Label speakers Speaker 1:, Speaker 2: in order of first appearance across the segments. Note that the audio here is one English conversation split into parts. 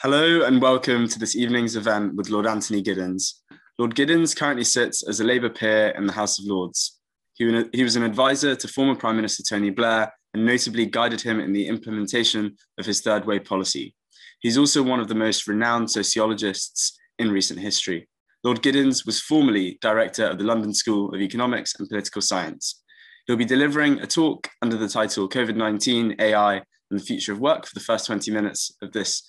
Speaker 1: Hello and welcome to this evening's event with Lord Anthony Giddens. Lord Giddens currently sits as a Labour peer in the House of Lords. He was an advisor to former Prime Minister Tony Blair and notably guided him in the implementation of his third way policy. He's also one of the most renowned sociologists in recent history. Lord Giddens was formerly director of the London School of Economics and Political Science. He'll be delivering a talk under the title COVID-19, AI and the Future of Work for the first 20 minutes of this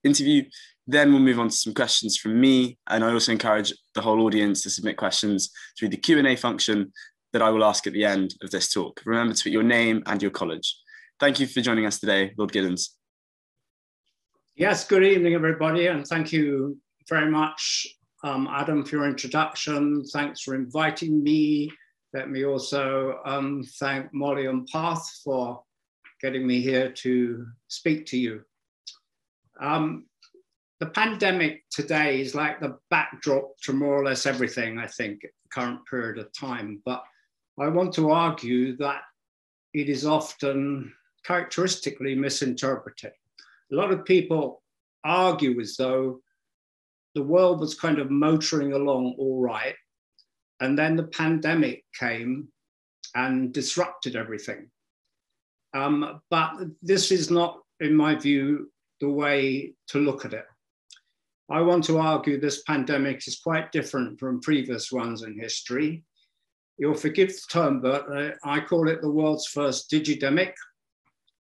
Speaker 1: interview. Then we'll move on to some questions from me, and I also encourage the whole audience to submit questions through the Q&A function that I will ask at the end of this talk. Remember to put your name and your college. Thank you for joining us today, Lord Giddens.
Speaker 2: Yes, good evening, everybody, and thank you very much, Adam, for your introduction. Thanks for inviting me. Let me also thank Molly and Path for getting me here to speak to you. The pandemic today is like the backdrop to more or less everything, I think, at the current period of time. But I want to argue that it is often characteristically misinterpreted. A lot of people argue as though the world was kind of motoring along all right, and then the pandemic came and disrupted everything. But this is not, in my view, the way to look at it. I want to argue this pandemic is quite different from previous ones in history. You'll forgive the term, but I call it the world's first digidemic.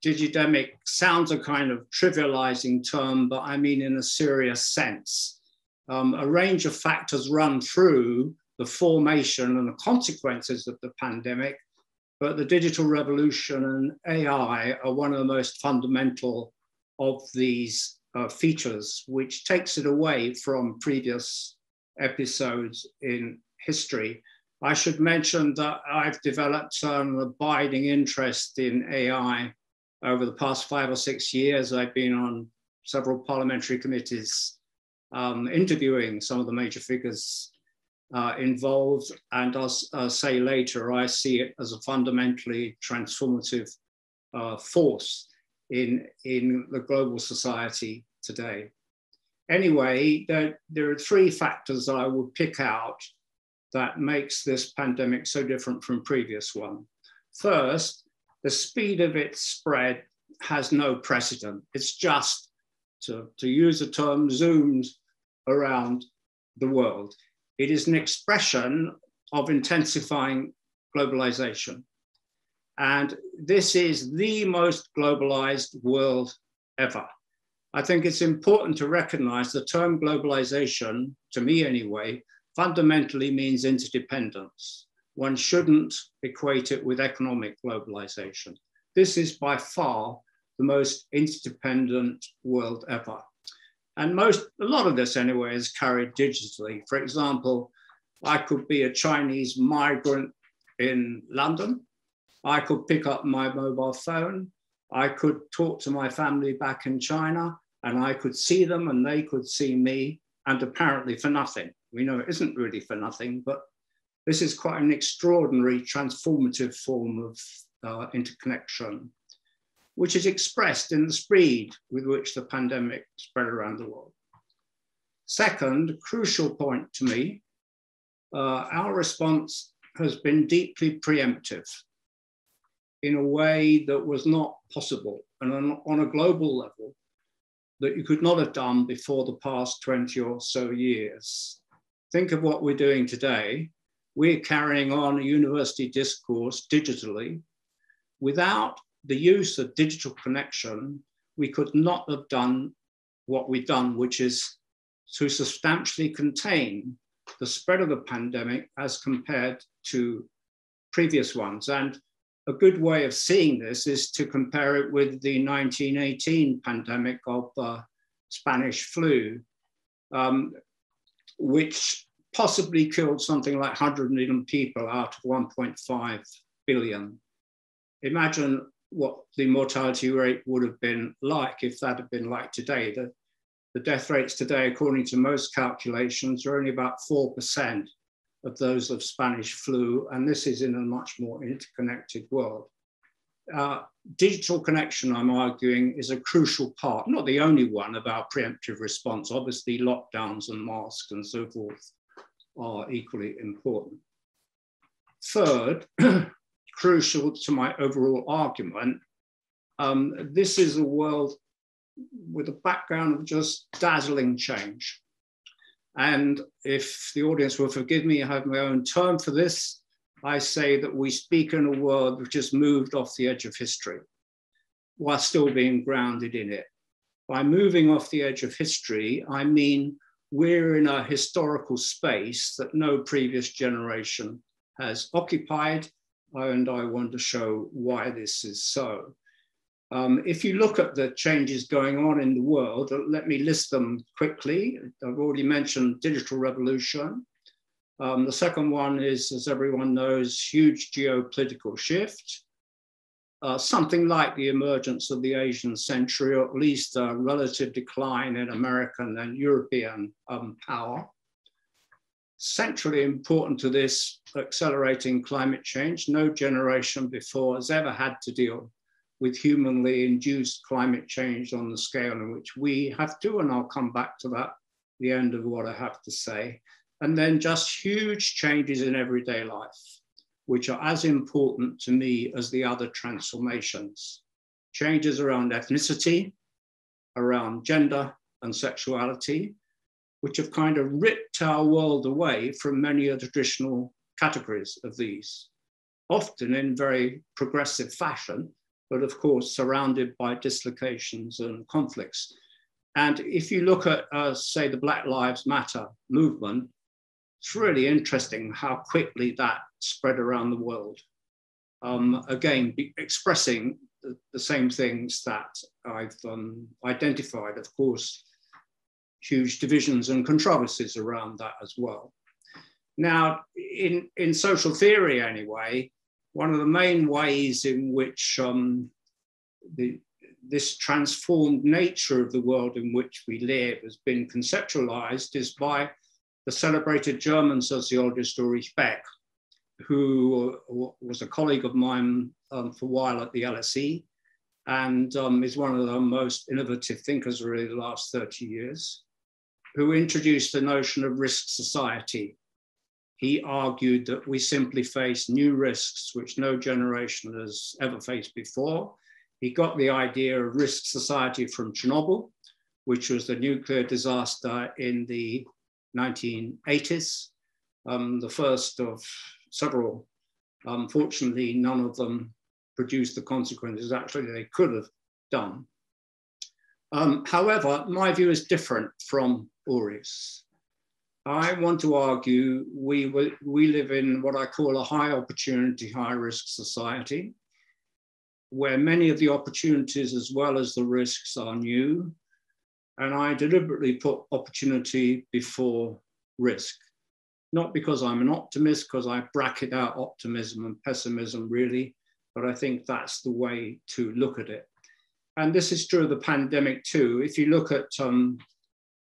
Speaker 2: Digidemic sounds a kind of trivializing term, but I mean in a serious sense. A range of factors run through the formation and the consequences of the pandemic, but the digital revolution and AI are one of the most fundamental of these features, which takes it away from previous episodes in history. I should mention that I've developed an abiding interest in AI over the past 5 or 6 years. I've been on several parliamentary committees interviewing some of the major figures involved, and I'll say later, I see it as a fundamentally transformative force in the global society today. Anyway, there are 3 factors that I would pick out that makes this pandemic so different from previous one. First, the speed of its spread has no precedent. It's just, to use the term, zoomed around the world. It is an expression of intensifying globalization. And this is the most globalized world ever. I think it's important to recognize the term globalization, to me anyway, fundamentally means interdependence. One shouldn't equate it with economic globalization. This is by far the most interdependent world ever. And a lot of this anyway is carried digitally. For example, I could be a Chinese migrant in London. I could pick up my mobile phone. I could talk to my family back in China, and I could see them and they could see me, and apparently for nothing. We know it isn't really for nothing, but this is quite an extraordinary transformative form of interconnection, which is expressed in the speed with which the pandemic spread around the world. Second, crucial point to me, our response has been deeply preemptive in a way that was not possible, and on a global level that you could not have done before the past 20 or so years. Think of what we're doing today. We're carrying on a university discourse digitally. Without the use of digital connection, we could not have done what we've done, which is to substantially contain the spread of the pandemic as compared to previous ones. And a good way of seeing this is to compare it with the 1918 pandemic of Spanish flu, which possibly killed something like 100 million people out of 1.5 billion. Imagine what the mortality rate would have been like if that had been like today. The death rates today, according to most calculations, are only about 4% of those of Spanish flu, and this is in a much more interconnected world. digital connection, I'm arguing, is a crucial part, not the only one, of our preemptive response. Obviously, lockdowns and masks and so forth are equally important. Third, crucial to my overall argument, this is a world with a background of just dazzling change. And if the audience will forgive me, I have my own term for this. I say that we speak in a world which has moved off the edge of history while still being grounded in it. By moving off the edge of history, I mean we're in a historical space that no previous generation has occupied, and I want to show why this is so. If you look at the changes going on in the world, let me list them quickly. I've already mentioned digital revolution. The second one is, as everyone knows, huge geopolitical shift. Something like the emergence of the Asian century, or at least a relative decline in American and European power. Centrally important to this, accelerating climate change. No generation before has ever had to deal with humanly induced climate change on the scale in which we have to, and I'll come back to that at the end of what I have to say. And then just huge changes in everyday life, which are as important to me as the other transformations. Changes around ethnicity, around gender and sexuality, which have kind of ripped our world away from many of the traditional categories of these, often in very progressive fashion, but of course surrounded by dislocations and conflicts. And if you look at, say, the Black Lives Matter movement, it's really interesting how quickly that spread around the world. Again, expressing the same things that I've identified, of course, huge divisions and controversies around that as well. Now, in social theory anyway, one of the main ways in which this transformed nature of the world in which we live has been conceptualized is by the celebrated German sociologist Ulrich Beck, who was a colleague of mine for a while at the LSE, and is one of the most innovative thinkers really the last 30 years, who introduced the notion of risk society. He argued that we simply face new risks which no generation has ever faced before. He got the idea of risk society from Chernobyl, which was the nuclear disaster in the 1980s, the first of several. Unfortunately, none of them produced the consequences actually they could have done. However, my view is different from Ulrich's. I want to argue we live in what I call a high opportunity, high risk society, where many of the opportunities as well as the risks are new. And I deliberately put opportunity before risk, not because I'm an optimist, because I bracket out optimism and pessimism really, but I think that's the way to look at it. And this is true of the pandemic too. If you look at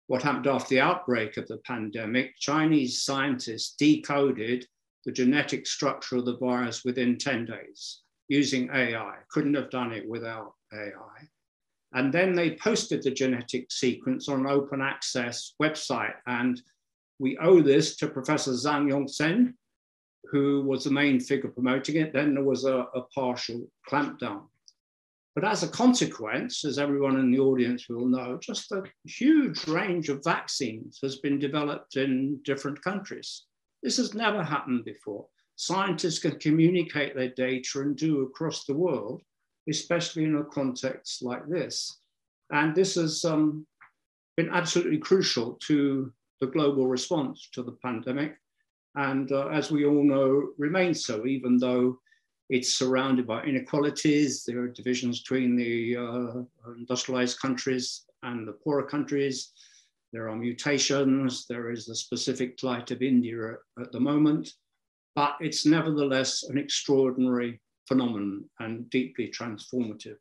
Speaker 2: what happened after the outbreak of the pandemic, Chinese scientists decoded the genetic structure of the virus within 10 days using AI. Couldn't have done it without AI. And then they posted the genetic sequence on an open access website. And we owe this to Professor Zhang Yongzhen, who was the main figure promoting it. Then there was a partial clampdown. But as a consequence, as everyone in the audience will know, just a huge range of vaccines has been developed in different countries. This has never happened before. Scientists can communicate their data and do across the world, especially in a context like this. And this has been absolutely crucial to the global response to the pandemic. And as we all know, remains so, even though it's surrounded by inequalities. There are divisions between the industrialized countries and the poorer countries. There are mutations. There is the specific plight of India at the moment, but it's nevertheless an extraordinary phenomenon and deeply transformative.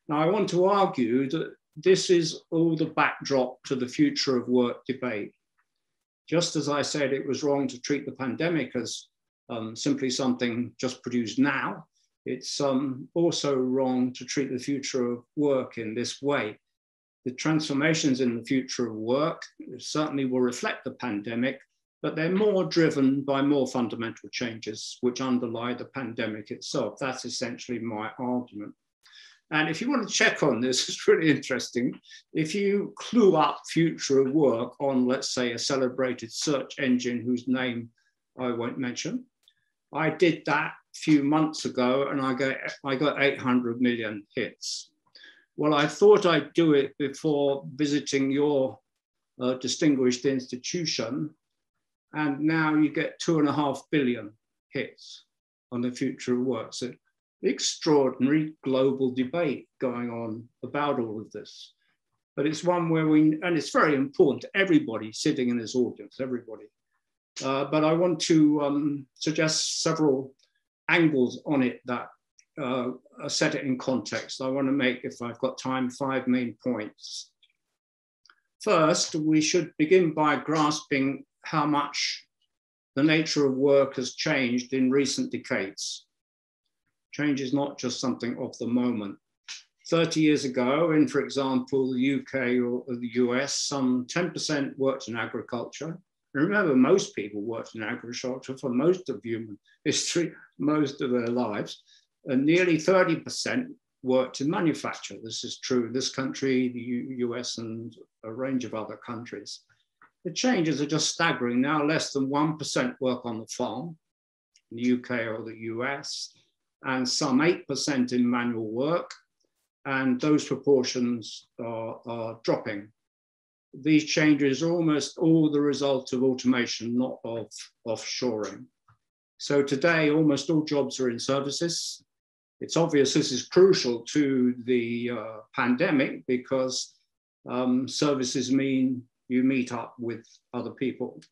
Speaker 2: Now, I want to argue that this is all the backdrop to the future of work debate. Just as I said, it was wrong to treat the pandemic as simply something just produced now. it's also wrong to treat the future of work in this way. The transformations in the future of work certainly will reflect the pandemic, but they're more driven by more fundamental changes which underlie the pandemic itself. That's essentially my argument. And if you want to check on this, it's really interesting. If you clue up future of work on, let's say, a celebrated search engine whose name I won't mention, I did that a few months ago and I got 800 million hits. Well, I thought I'd do it before visiting your distinguished institution, and now you get 2.5 billion hits on the future of work. So extraordinary global debate going on about all of this. But it's one where and it's very important to everybody sitting in this audience, everybody. But I want to suggest several angles on it that set it in context. I want to make, if I've got time, 5 main points. First, we should begin by grasping how much the nature of work has changed in recent decades. Change is not just something of the moment. 30 years ago, in, for example, the UK or the US, some 10% worked in agriculture. And remember, most people worked in agriculture for most of human history, most of their lives. And nearly 30% worked in manufacture. This is true in this country, the US, and a range of other countries. The changes are just staggering. Now less than 1% work on the farm in the UK or the US, and some 8% in manual work, and those proportions are dropping. These changes are almost all the result of automation, not of offshoring. So today, almost all jobs are in services. It's obvious this is crucial to the pandemic because services mean you meet up with other people.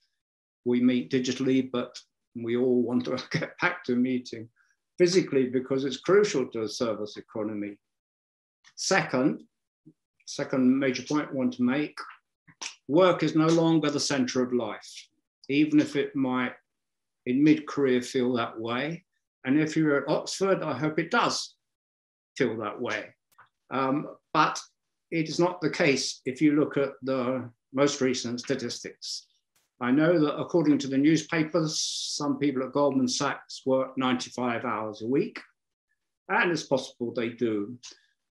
Speaker 2: We meet digitally, but we all want to get back to meeting physically because it's crucial to a service economy. Second major point I want to make, work is no longer the center of life, even if it might in mid-career feel that way. And if you're at Oxford, I hope it does feel that way. But it is not the case if you look at the most recent statistics. I know that according to the newspapers, some people at Goldman Sachs work 95 hours a week, and it's possible they do.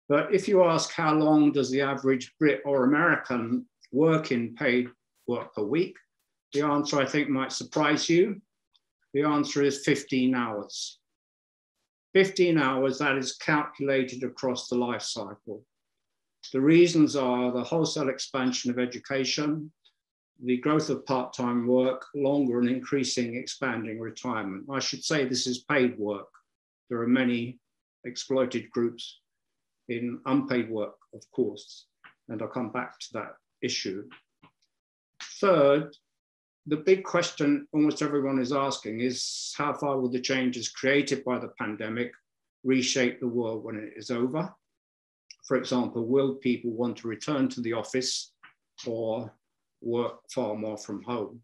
Speaker 2: But if you ask how long does the average Brit or American work in paid work per week, the answer I think might surprise you. The answer is 15 hours. 15 hours, that is calculated across the life cycle. The reasons are the wholesale expansion of education, the growth of part-time work, longer and increasing expanding retirement. I should say this is paid work. There are many exploited groups in unpaid work, of course, and I'll come back to that issue. Third, the big question almost everyone is asking is how far will the changes created by the pandemic reshape the world when it is over? For example, will people want to return to the office or work far more from home?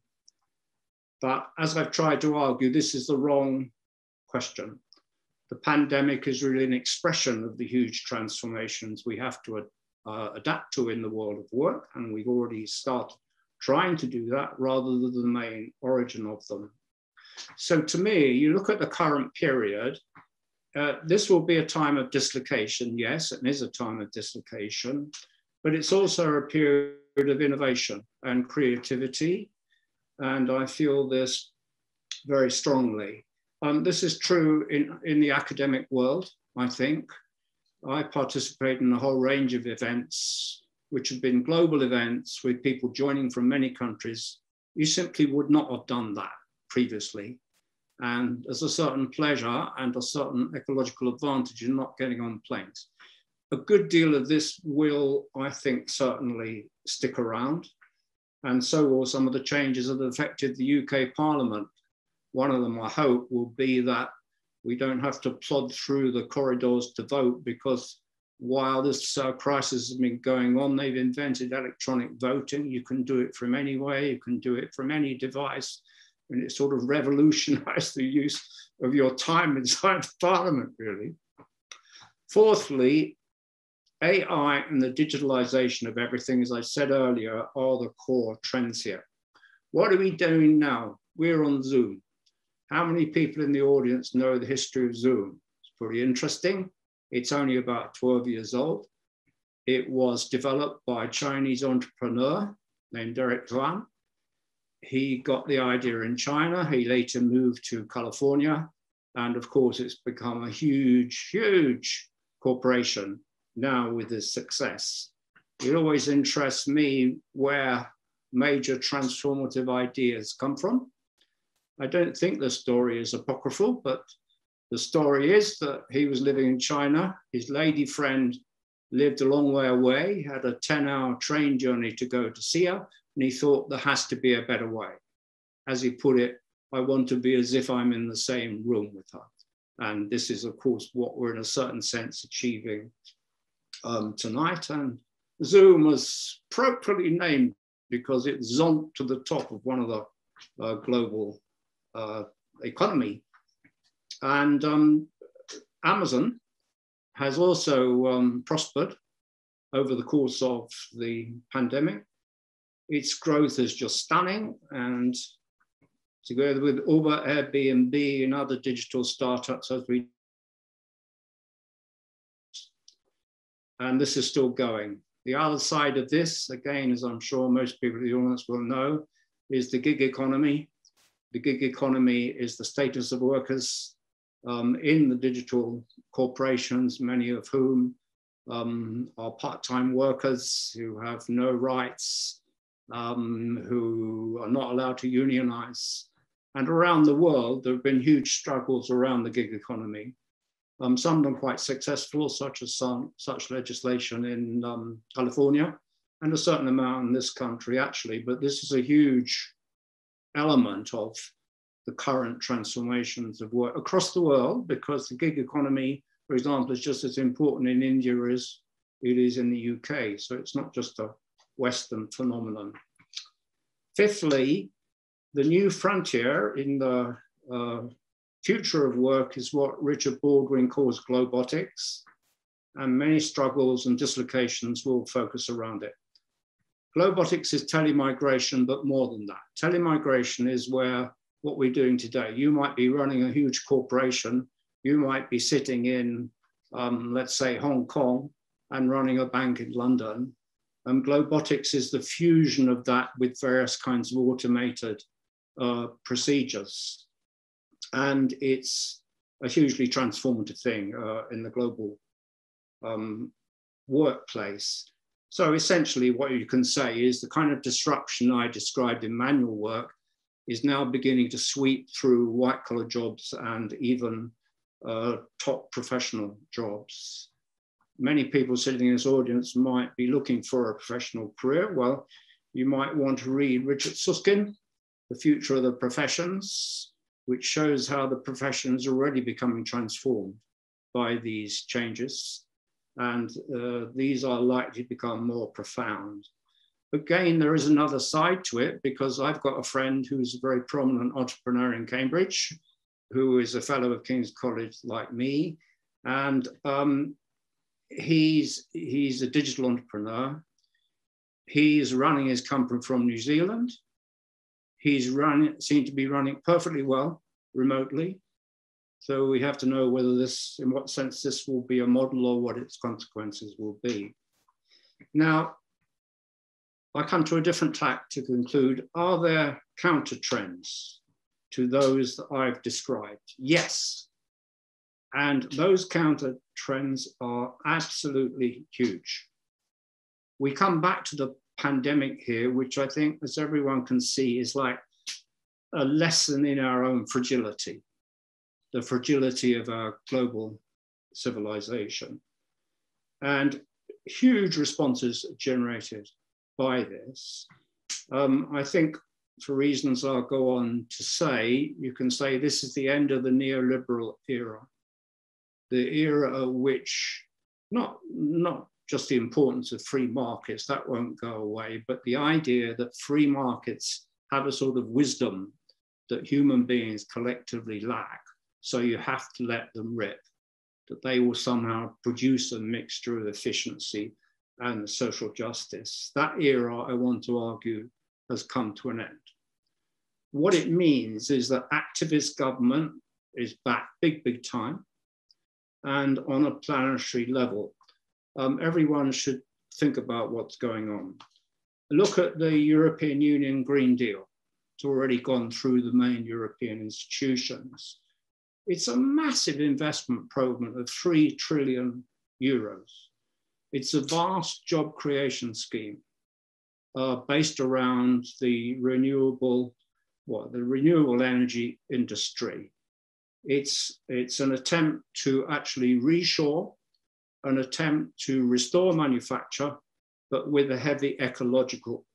Speaker 2: But as I've tried to argue, this is the wrong question. The pandemic is really an expression of the huge transformations we have to adapt to in the world of work, and we've already started trying to do that rather than the main origin of them. So to me, you look at the current period, this will be a time of dislocation. Yes, it is a time of dislocation, but it's also a period of innovation and creativity. And I feel this very strongly. This is true in the academic world, I think. I participate in a whole range of events, which have been global events with people joining from many countries. You simply would not have done that previously. And there's a certain pleasure and a certain ecological advantage in not getting on planes. A good deal of this will, I think, certainly stick around. And so will some of the changes that have affected the UK Parliament. One of them, I hope, will be that we don't have to plod through the corridors to vote, because while this crisis has been going on, they've invented electronic voting. You can do it from anywhere, you can do it from any device. And it sort of revolutionized the use of your time inside the parliament, really. Fourthly, AI and the digitalization of everything, as I said earlier, are the core trends here. What are we doing now? We're on Zoom. How many people in the audience know the history of Zoom? It's pretty interesting. It's only about 12 years old. It was developed by a Chinese entrepreneur named Derek Zhuang. He got the idea in China. He later moved to California. And of course, it's become a huge, huge corporation now with this success. It always interests me where major transformative ideas come from. I don't think the story is apocryphal, but the story is that he was living in China. His lady friend lived a long way away, had a 10-hour train journey to go to see her, and he thought there has to be a better way. As he put it, I want to be as if I'm in the same room with her. And this is, of course, what we're in a certain sense achieving tonight. And Zoom was appropriately named because it zonked to the top of one of the global economy. And Amazon has also prospered over the course of the pandemic. Its growth is just stunning, and together with Uber, Airbnb, and other digital startups, and this is still going. The other side of this, again, as I'm sure most people in the audience will know, is the gig economy. The gig economy is the status of workers in the digital corporations, many of whom are part-time workers who have no rights, who are not allowed to unionize. And around the world, there have been huge struggles around the gig economy. Some of them quite successful, such as such legislation in California, and a certain amount in this country, actually. But this is a huge element of the current transformations of work across the world, because the gig economy, for example, is just as important in India as it is in the UK. So it's not just a Western phenomenon. Fifthly, the new frontier in the future of work is what Richard Baldwin calls globotics, and many struggles and dislocations will focus around it. Globotics is telemigration, but more than that. Telemigration is where what we're doing today. You might be running a huge corporation. You might be sitting in, let's say, Hong Kong and running a bank in London. Globotics is the fusion of that with various kinds of automated procedures. And it's a hugely transformative thing in the global workplace. So essentially what you can say is the kind of disruption I described in manual work is now beginning to sweep through white-collar jobs and even top professional jobs. Many people sitting in this audience might be looking for a professional career. Well, you might want to read Richard Susskind, The Future of the Professions, which shows how the profession is already becoming transformed by these changes. And these are likely to become more profound. Again, there is another side to it, because I've got a friend who's a very prominent entrepreneur in Cambridge, who is a fellow of King's College like me. And he's a digital entrepreneur. He's running his company from New Zealand. He's seemed to be running perfectly well remotely. So we have to know whether this, in what sense this will be a model or what its consequences will be. Now, I come to a different tack to conclude. Are there counter trends to those that I've described? Yes. And those counter trends are absolutely huge. We come back to the pandemic here, which I think, as everyone can see, is like a lesson in our own fragility, the fragility of our global civilization. And huge responses generated by this. I think, for reasons I'll go on to say, you can say this is the end of the neoliberal era, the era which, not just the importance of free markets, that won't go away, but the idea that free markets have a sort of wisdom that human beings collectively lack, so you have to let them rip, that they will somehow produce a mixture of efficiency and social justice. That era, I want to argue, has come to an end. What it means is that activist government is back big time, and on a planetary level. Everyone should think about what's going on. Look at the European Union Green Deal. It's already gone through the main European institutions. It's a massive investment program of 3 trillion euros. It's a vast job creation scheme based around the renewable energy industry. It's an attempt to actually reshore, an attempt to restore manufacture, but with a heavy ecological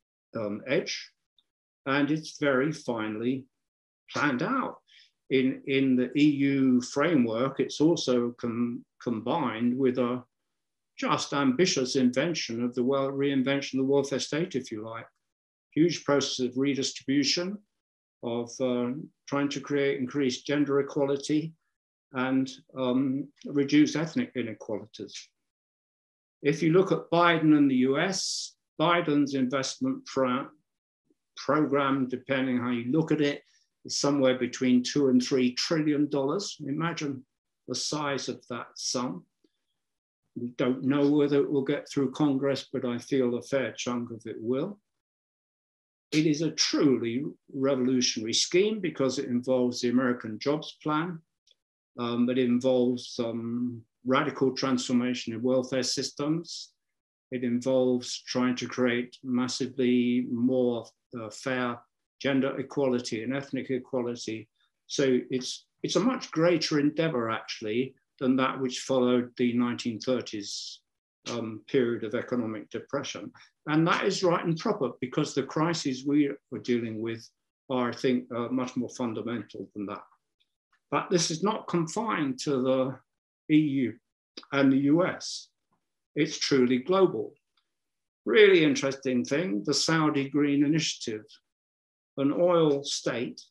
Speaker 2: edge. And it's very finely planned out. In the EU framework, it's also combined with a just ambitious invention of the reinvention of the welfare state, if you like. Huge process of redistribution, of trying to create increased gender equality and reduce ethnic inequalities. If you look at Biden and the US, Biden's investment program, depending how you look at it, is somewhere between $2 and $3 trillion. Imagine the size of that sum. We don't know whether it will get through Congress, but I feel a fair chunk of it will. It is a truly revolutionary scheme because it involves the American Jobs Plan. It involves radical transformation in welfare systems. It involves trying to create massively more fair gender equality and ethnic equality. So it's a much greater endeavor, actually, than that which followed the 1930s period of economic depression. And that is right and proper because the crises we are dealing with are, I think, much more fundamental than that. But this is not confined to the EU and the US. It's truly global. Really interesting thing, the Saudi Green Initiative, an oil state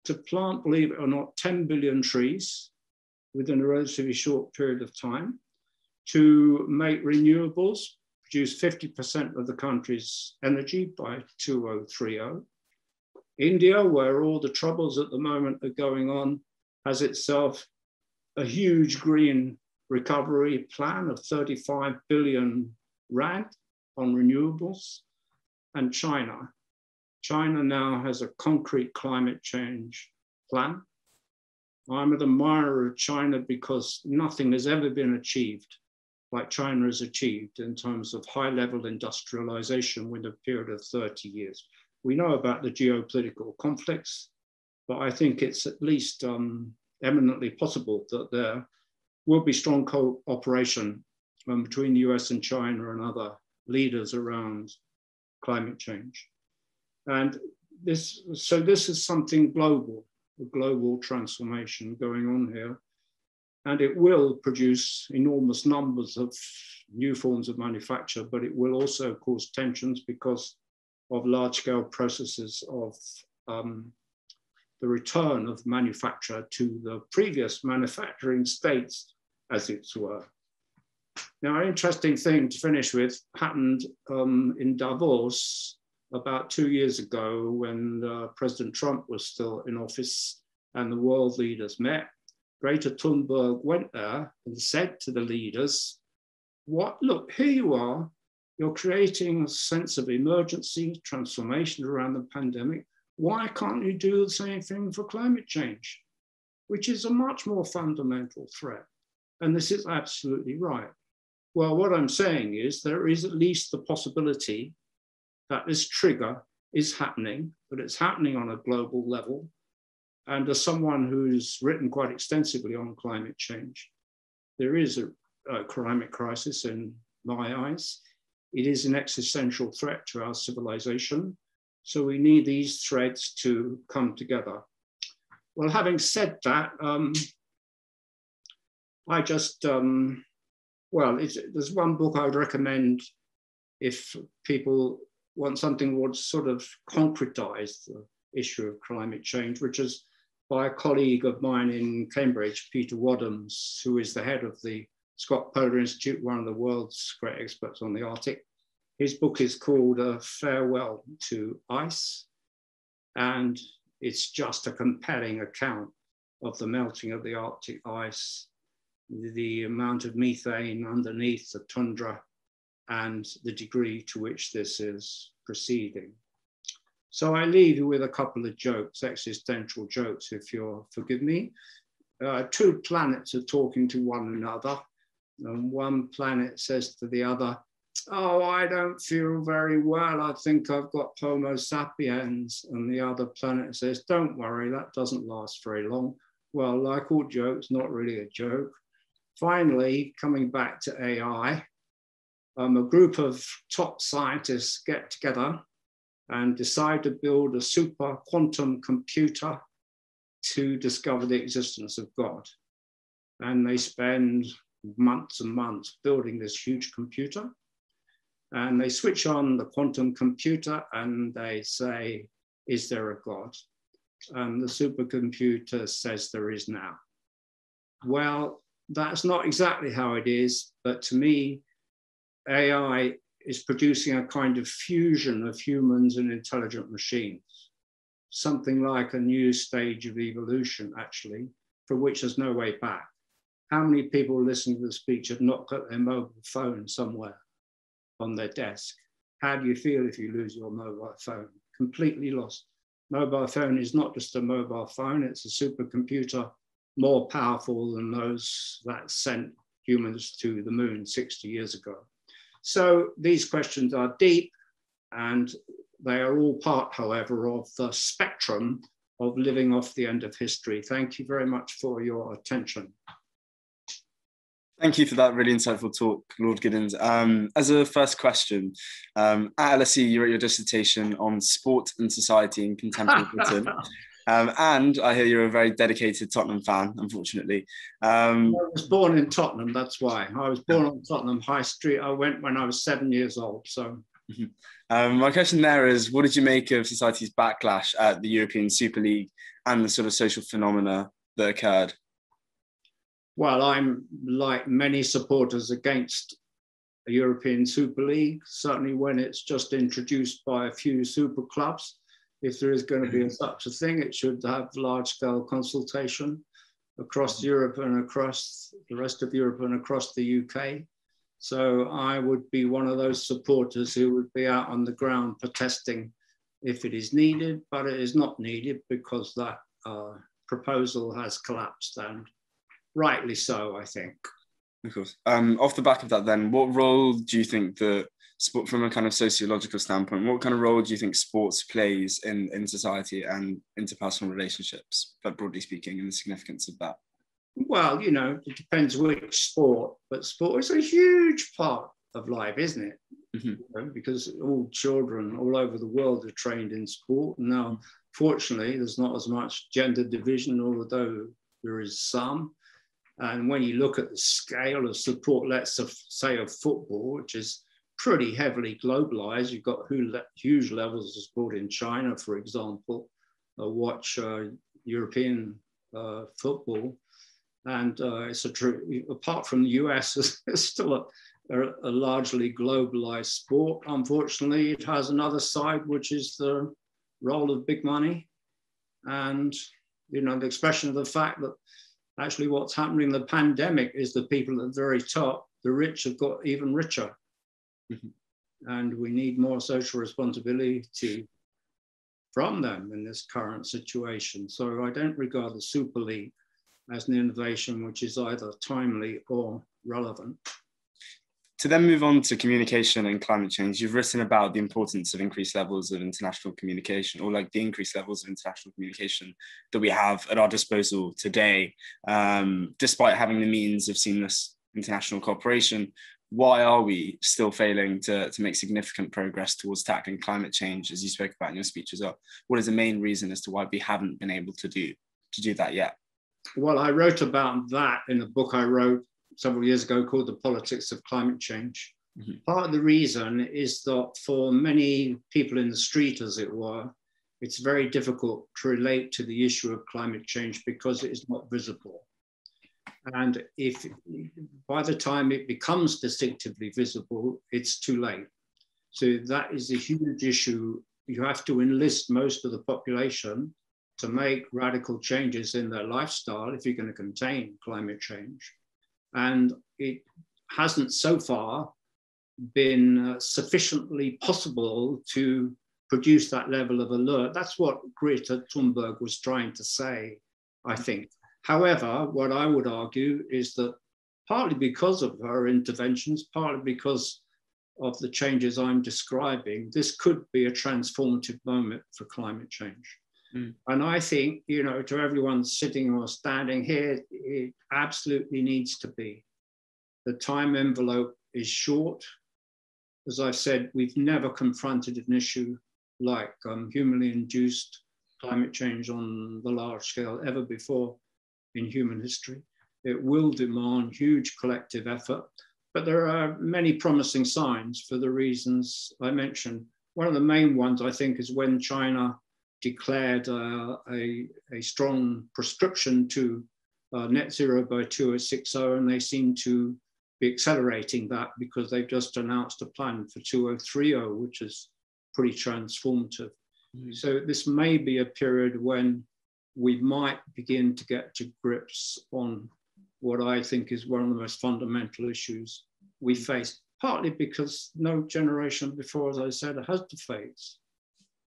Speaker 2: to plant, believe it or not, 10 billion trees within a relatively short period of time, to make renewables, produce 50% of the country's energy by 2030. India, where all the troubles at the moment are going on, has itself a huge green recovery plan of 35 billion rand on renewables. And China now has a concrete climate change plan. I'm an admirer of China because nothing has ever been achieved like China has achieved in terms of high-level industrialization within a period of 30 years. We know about the geopolitical conflicts, but I think it's at least eminently possible that there will be strong cooperation between the US and China and other leaders around climate change. And this is something global, a global transformation going on here. And it will produce enormous numbers of new forms of manufacture, but it will also cause tensions because of large-scale processes of the return of manufacture to the previous manufacturing states, as it were. Now, an interesting thing to finish with happened in Davos about 2 years ago when President Trump was still in office and the world leaders met. Greta Thunberg went there and said to the leaders, look, here you are, you're creating a sense of emergency, transformation around the pandemic. Why can't you do the same thing for climate change, which is a much more fundamental threat? And this is absolutely right. Well, what I'm saying is there is at least the possibility that this trigger is happening, but it's happening on a global level. And as someone who's written quite extensively on climate change, there is a climate crisis in my eyes. It is an existential threat to our civilization. So we need these threads to come together. Well, having said that, I just, there's one book I would recommend if people want something what sort of concretize the issue of climate change, which is by a colleague of mine in Cambridge, Peter Wadhams, who is the head of the Scott Polar Institute, one of the world's great experts on the Arctic. His book is called A Farewell to Ice, and it's just a compelling account of the melting of the Arctic ice, the amount of methane underneath the tundra, and the degree to which this is proceeding. So I leave you with a couple of jokes, existential jokes, if you'll forgive me. Two planets are talking to one another, and one planet says to the other, "Oh, I don't feel very well. I think I've got Homo sapiens." And the other planet says, "Don't worry, that doesn't last very long." Well, like all jokes, not really a joke. Finally, coming back to AI, a group of top scientists get together and decide to build a super quantum computer to discover the existence of God. And they spend months and months building this huge computer. And they switch on the quantum computer and they say, "Is there a God?" And the supercomputer says there is now. Well, that's not exactly how it is, but to me, AI is producing a kind of fusion of humans and intelligent machines, something like a new stage of evolution, actually, for which there's no way back. How many people listening to the speech have not got their mobile phone somewhere on their desk? How do you feel if you lose your mobile phone? Completely lost. Mobile phone is not just a mobile phone, it's a supercomputer more powerful than those that sent humans to the moon 60 years ago. So these questions are deep, and they are all part, however, of the spectrum of living off the end of history. Thank you very much for your attention.
Speaker 1: Thank you for that really insightful talk, Lord Giddens. As a first question, at LSE, you wrote your dissertation on sport and society in contemporary Britain. And I hear you're a very dedicated Tottenham fan, unfortunately.
Speaker 2: I was born in Tottenham, that's why. I was born on Tottenham High Street. I went when I was 7 years old, so.
Speaker 1: My question there is, what did you make of society's backlash at the European Super League and the sort of social phenomena that occurred?
Speaker 2: Well, I'm, like many supporters, against a European Super League, certainly when it's just introduced by a few super clubs. If there is going to be such a thing, it should have large-scale consultation across Europe and across the rest of Europe and across the UK. So I would be one of those supporters who would be out on the ground protesting if it is needed, but it is not needed because that proposal has collapsed, and rightly so, I think.
Speaker 1: Of course. Off the back of that then, what role do you think that sport, from a kind of sociological standpoint, what kind of role do you think sports plays in society and interpersonal relationships, but broadly speaking, and the significance of that?
Speaker 2: Well, you know, it depends which sport, but sport is a huge part of life, isn't it? Mm-hmm. You know, because all children all over the world are trained in sport. Now, fortunately, there's not as much gender division, although there is some. And when you look at the scale of support, let's say of football, which is pretty heavily globalized, you've got huge levels of support in China, for example, watch European football. And it's a true, apart from the US, it's still a largely globalized sport. Unfortunately, it has another side, which is the role of big money. And, you know, the expression of the fact that actually what's happening in the pandemic is the people at the very top, the rich, have got even richer. Mm-hmm. And we need more social responsibility from them in this current situation. So I don't regard the Super League as an innovation which is either timely or relevant.
Speaker 1: To then move on to communication and climate change, you've written about the importance of increased levels of international communication, or like the increased levels of international communication that we have at our disposal today, despite having the means of seamless international cooperation. Why are we still failing to make significant progress towards tackling climate change, as you spoke about in your speech as well? What is the main reason as to why we haven't been able to do that yet?
Speaker 2: Well, I wrote about that in a book I wrote several years ago called The Politics of Climate Change. Mm-hmm. Part of the reason is that for many people in the street, as it were, it's very difficult to relate to the issue of climate change because it is not visible. And if by the time it becomes distinctively visible, it's too late. So that is a huge issue. You have to enlist most of the population to make radical changes in their lifestyle if you're going to contain climate change. And it hasn't so far been sufficiently possible to produce that level of alert. That's what Greta Thunberg was trying to say, I think. However, what I would argue is that partly because of her interventions, partly because of the changes I'm describing, this could be a transformative moment for climate change. And I think, you know, to everyone sitting or standing here, it absolutely needs to be. The time envelope is short. As I've said, we've never confronted an issue like humanly induced climate change on the large scale ever before in human history. It will demand huge collective effort, but there are many promising signs for the reasons I mentioned. One of the main ones, I think, is when China declared a strong prescription to net zero by 2060, and they seem to be accelerating that because they've just announced a plan for 2030, which is pretty transformative. So this may be a period when we might begin to get to grips on what I think is one of the most fundamental issues we face, partly because no generation before, as I said, has to face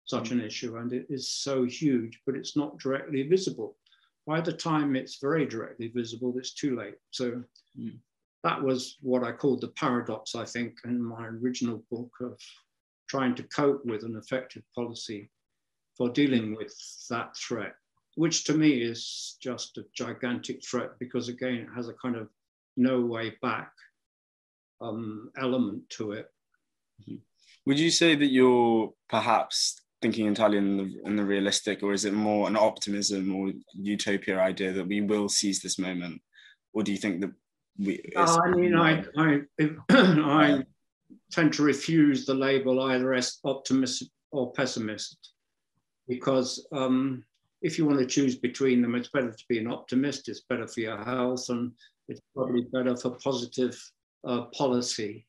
Speaker 2: such an issue, and it is so huge, but it's not directly visible. By the time it's very directly visible, it's too late. So that was what I called the paradox, I think, in my original book, of trying to cope with an effective policy for dealing with that threat, which to me is just a gigantic threat because, again, it has a kind of no way back element to it.
Speaker 1: Would you say that you're perhaps thinking entirely in the realistic, or is it more an optimism or utopia idea that we will seize this moment? Or do you think that
Speaker 2: I tend to refuse the label either as optimist or pessimist, because if you want to choose between them, it's better to be an optimist. It's better for your health, and it's probably better for positive policy.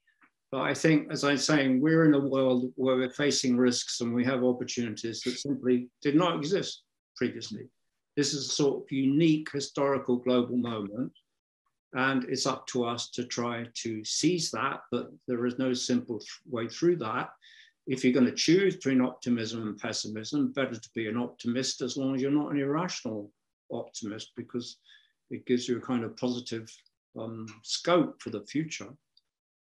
Speaker 2: But I think, as I'm saying, we're in a world where we're facing risks and we have opportunities that simply did not exist previously. This is a sort of unique historical global moment, and it's up to us to try to seize that, but there is no simple way through that. If you're going to choose between optimism and pessimism, better to be an optimist as long as you're not an irrational optimist, because it gives you a kind of positive scope for the future.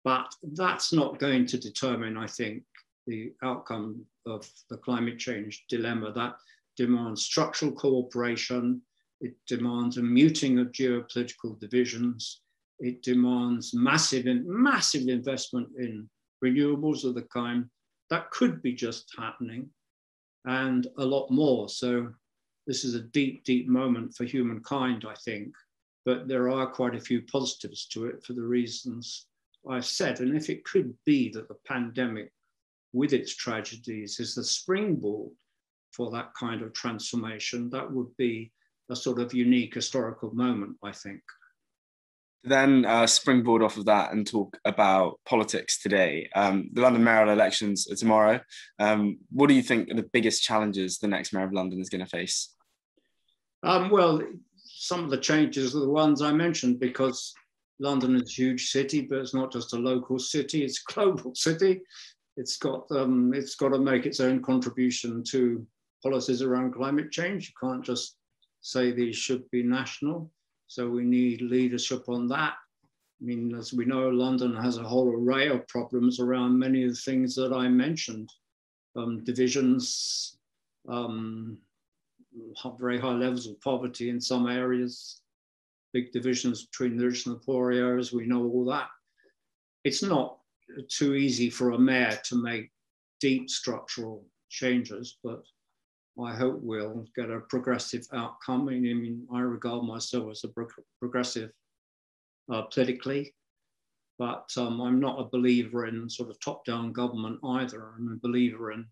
Speaker 2: But that's not going to determine, I think, the outcome of the climate change dilemma. That demands structural cooperation. It demands a muting of geopolitical divisions. It demands massive investment in renewables of the kind that could be just happening, and a lot more. So this is a deep, deep moment for humankind, I think. But there are quite a few positives to it for the reasons I've said. And if it could be that the pandemic, with its tragedies, is the springboard for that kind of transformation, that would be a sort of unique historical moment, I think.
Speaker 1: Then springboard off of that and talk about politics today. The London mayoral elections are tomorrow. What do you think are the biggest challenges the next mayor of London is going to face?
Speaker 2: Well, some of the changes are the ones I mentioned, because London is a huge city, but it's not just a local city, it's a global city. It's got to make its own contribution to policies around climate change. You can't just say these should be national. So we need leadership on that. I mean, as we know, London has a whole array of problems around many of the things that I mentioned. Divisions, very high levels of poverty in some areas, big divisions between the rich and the poor areas, we know all that. It's not too easy for a mayor to make deep structural changes, but I hope we'll get a progressive outcome. I mean, I regard myself as a progressive politically, but I'm not a believer in sort of top-down government either. I'm a believer in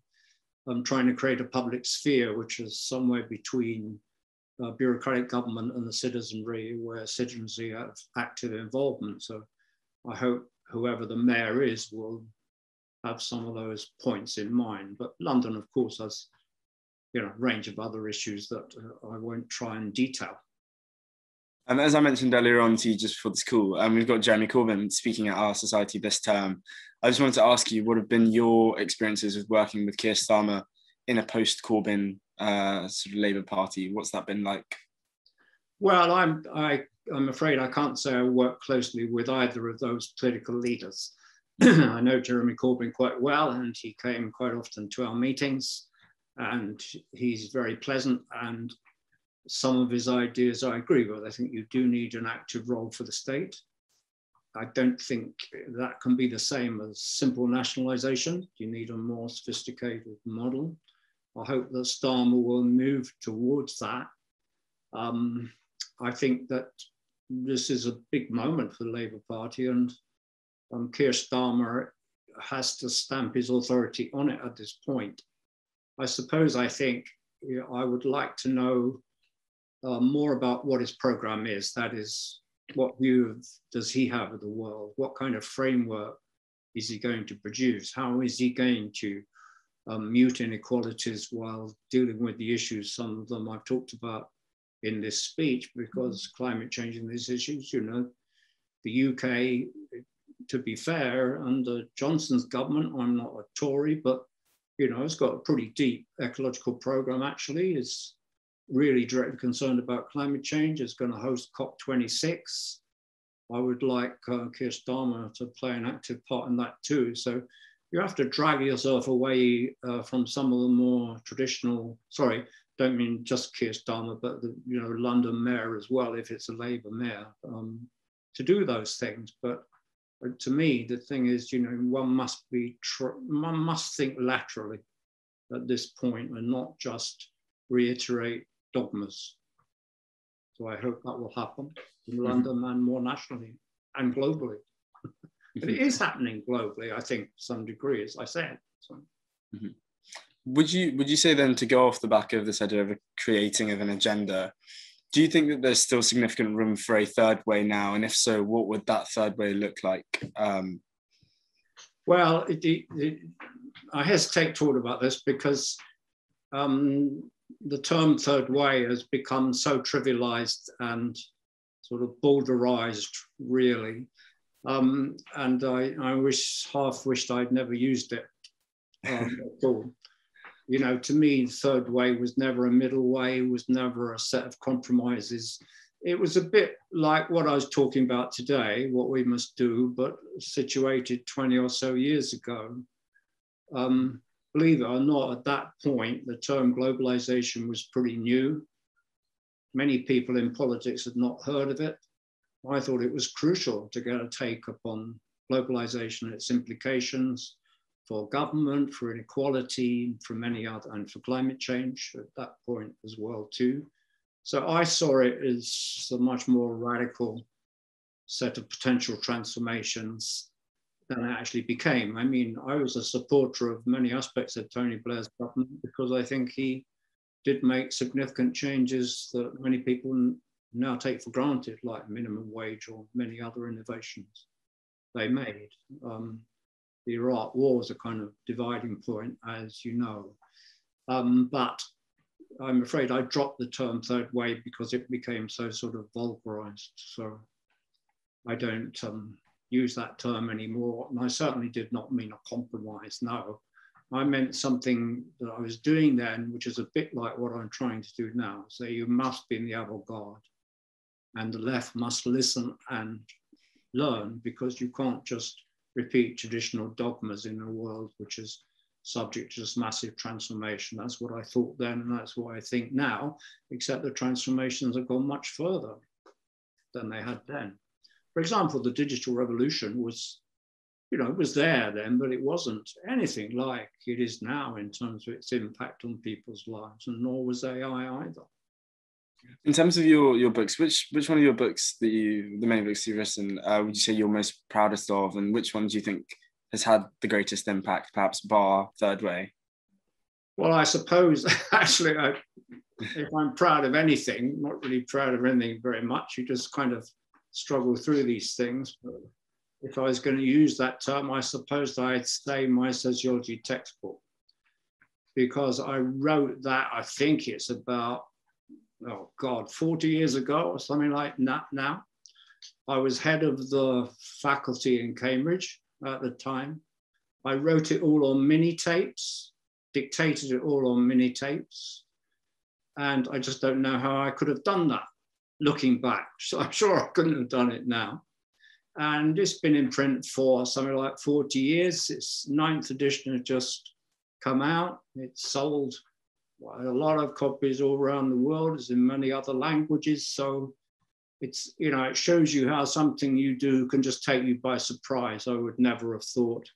Speaker 2: trying to create a public sphere which is somewhere between bureaucratic government and the citizenry, where citizenry have active involvement. So I hope whoever the mayor is will have some of those points in mind. But London, of course, has a range of other issues that I won't try and detail.
Speaker 1: And as I mentioned earlier on to you just before this call, we've got Jeremy Corbyn speaking at our society this term. I just wanted to ask you, what have been your experiences with working with Keir Starmer in a post-Corbyn sort of Labour Party? What's that been like?
Speaker 2: Well, I'm afraid I can't say I work closely with either of those political leaders. I know Jeremy Corbyn quite well, and he came quite often to our meetings, and he's very pleasant, and some of his ideas I agree with. I think you do need an active role for the state. I don't think that can be the same as simple nationalisation. You need a more sophisticated model. I hope that Starmer will move towards that. I think that this is a big moment for the Labour Party, and Keir Starmer has to stamp his authority on it at this point. I suppose I think I would like to know more about what his programme is. That is, what view does he have of the world? What kind of framework is he going to produce? How is he going to mute inequalities while dealing with the issues, some of them I've talked about in this speech, because climate change and these issues, the UK, to be fair, under Johnson's government, I'm not a Tory, but it's got a pretty deep ecological programme actually. It's really directly concerned about climate change. It's going to host COP26. I would like Keir Starmer to play an active part in that too. So you have to drag yourself away from some of the more traditional, sorry, don't mean just Keir Starmer, but the London mayor as well, if it's a Labour mayor, to do those things. But to me, the thing is, one must think laterally at this point and not just reiterate dogmas. So I hope that will happen in London and more nationally and globally. But it is happening globally, I think, to some degree, as I said. So.
Speaker 1: Mm-hmm. Would you say then, to go off the back of this idea of creating of an agenda, do you think that there's still significant room for a third way now? And if so, what would that third way look like?
Speaker 2: Well, I hesitate to talk about this because the term third way has become so trivialized and sort of boulderized, really. And I half wished I'd never used it at all. To me, third way was never a middle way, was never a set of compromises. It was a bit like what I was talking about today, what we must do, but situated 20 or so years ago. Believe it or not, at that point, the term globalization was pretty new. Many people in politics had not heard of it. I thought it was crucial to get a take upon globalization and its implications for government, for inequality, for many other, and for climate change at that point as well too. So I saw it as a much more radical set of potential transformations than it actually became. I mean, I was a supporter of many aspects of Tony Blair's government because I think he did make significant changes that many people now take for granted, like minimum wage or many other innovations they made. The Iraq War was a kind of dividing point, as you know. But I'm afraid I dropped the term third way because it became so sort of vulgarized. So I don't use that term anymore. And I certainly did not mean a compromise, no. I meant something that I was doing then, which is a bit like what I'm trying to do now. So you must be in the avant-garde and the left must listen and learn, because you can't just repeat traditional dogmas in a world which is subject to this massive transformation. That's what I thought then, and that's what I think now, except the transformations have gone much further than they had then. For example, the digital revolution was, it was there then, but it wasn't anything like it is now in terms of its impact on people's lives, and nor was AI either.
Speaker 1: In terms of your books, which one of your books the main books you've written, would you say you're most proudest of, and which one do you think has had the greatest impact, perhaps bar Third Way?
Speaker 2: Well, I suppose, actually, if I'm proud of anything, not really proud of anything very much, you just kind of struggle through these things. But if I was going to use that term, I suppose I'd say my sociology textbook, because I wrote that, I think it's about, oh God, 40 years ago or something like that now. I was head of the faculty in Cambridge at the time. I wrote it all on mini tapes, dictated it all on mini tapes. And I just don't know how I could have done that looking back. So I'm sure I couldn't have done it now. And it's been in print for something like 40 years. Its 9th edition has just come out. It's sold a lot of copies all around the world. It's in many other languages. So it's, you know, it shows you how something you do can just take you by surprise. I would never have thought,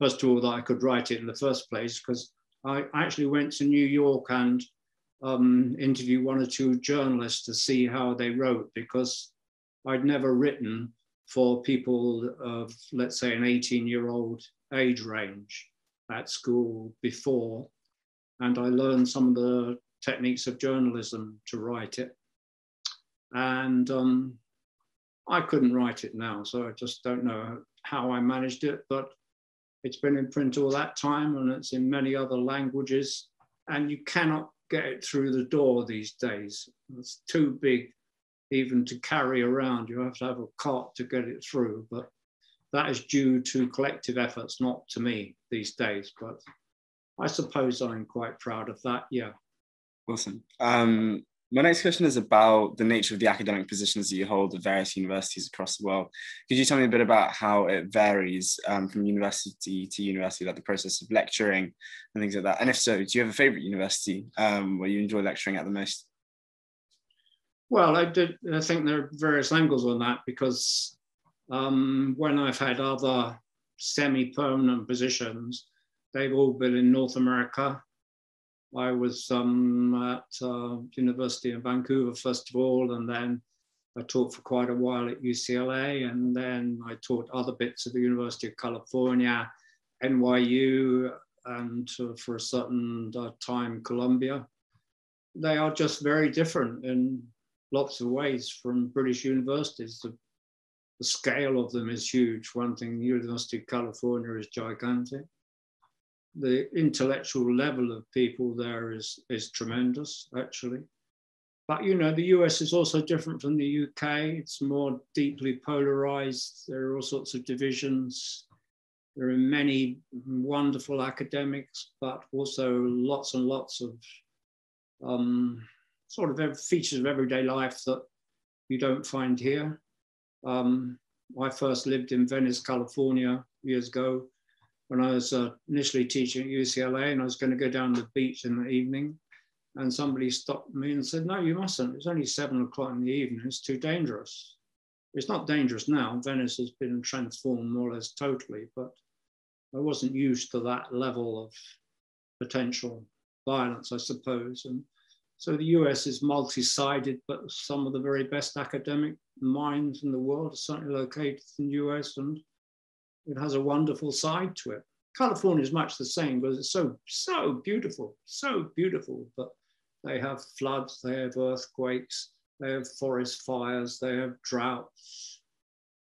Speaker 2: first of all, that I could write it in the first place, because I actually went to New York and interviewed 1 or 2 journalists to see how they wrote, because I'd never written for people of, let's say, an 18-year-old age range at school before. And I learned some of the techniques of journalism to write it. And I couldn't write it now, so I just don't know how I managed it, but it's been in print all that time, and it's in many other languages, and you cannot get it through the door these days. It's too big even to carry around. You have to have a cart to get it through, but that is due to collective efforts, not to me these days. But I suppose I'm quite proud of that, yeah.
Speaker 1: Awesome. My next question is about the nature of the academic positions that you hold at various universities across the world. Could you tell me a bit about how it varies from university to university, like the process of lecturing and things like that? And if so, do you have a favorite university where you enjoy lecturing at the most?
Speaker 2: Well, I think there are various angles on that, because when I've had other semi-permanent positions, they've all been in North America. I was at University in Vancouver, first of all, and then I taught for quite a while at UCLA, and then I taught other bits of the University of California, NYU, and for a certain time, Columbia. They are just very different in lots of ways from British universities. The scale of them is huge. One thing, the University of California is gigantic. The intellectual level of people there is tremendous, actually. But, you know, the US is also different from the UK. It's more deeply polarized. There are all sorts of divisions. There are many wonderful academics, but also lots and lots of sort of features of everyday life that you don't find here. I first lived in Venice, California years ago, when I was initially teaching at UCLA, and I was going to go down the beach in the evening, and somebody stopped me and said, "No, you mustn't. It's only 7 o'clock in the evening. It's too dangerous." It's not dangerous now. Venice has been transformed more or less totally, but I wasn't used to that level of potential violence, I suppose. And so the US is multi-sided, but some of the very best academic minds in the world are certainly located in the US, and it has a wonderful side to it. California is much the same, but it's so beautiful, but they have floods, they have earthquakes, they have forest fires, they have droughts.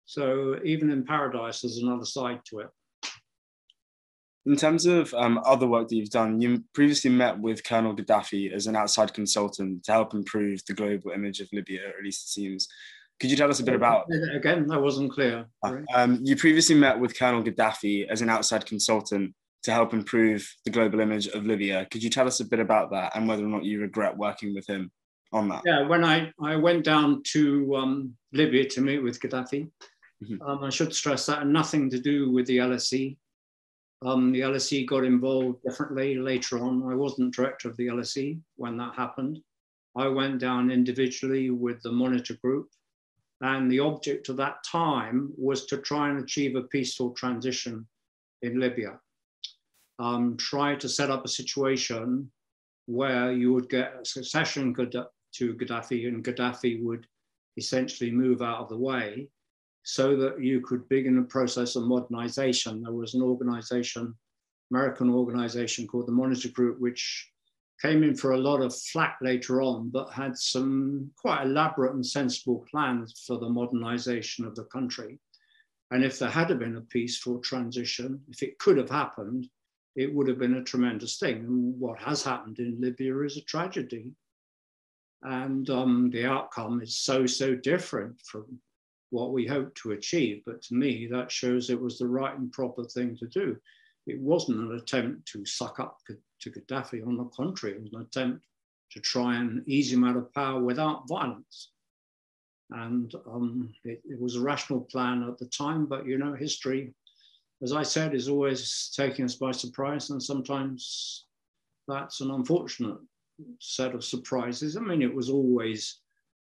Speaker 2: So even in paradise, there's another side to it.
Speaker 1: In terms of other work that you've done, you previously met with Colonel Gaddafi as an outside consultant to help improve the global image of Libya, or at least it seems. Could you tell us a bit about...
Speaker 2: Again, that wasn't clear.
Speaker 1: You previously met with Colonel Gaddafi as an outside consultant to help improve the global image of Libya. Could you tell us a bit about that and whether or not you regret working with him on that?
Speaker 2: Yeah, when I went down to Libya to meet with Gaddafi, I should stress that had nothing to do with the LSE. The LSE got involved differently later on. I wasn't director of the LSE when that happened. I went down individually with the monitor group, and the object of that time was to try and achieve a peaceful transition in Libya. Try to set up a situation where you would get a succession to Gaddafi, and Gaddafi would essentially move out of the way, so that you could begin a process of modernization. There was an organization American organization called the Monitor Group, which came in for a lot of flack later on, but had some quite elaborate and sensible plans for the modernization of the country. And if there had been a peaceful transition, if it could have happened, it would have been a tremendous thing. And what has happened in Libya is a tragedy. And the outcome is so different from what we hoped to achieve. But to me, that shows it was the right and proper thing to do. It wasn't an attempt to suck up to Gaddafi. On the contrary, it was an attempt to try and ease him out of power without violence. And it was a rational plan at the time, but you know, history, as I said, is always taking us by surprise, and sometimes that's an unfortunate set of surprises. I mean, it was always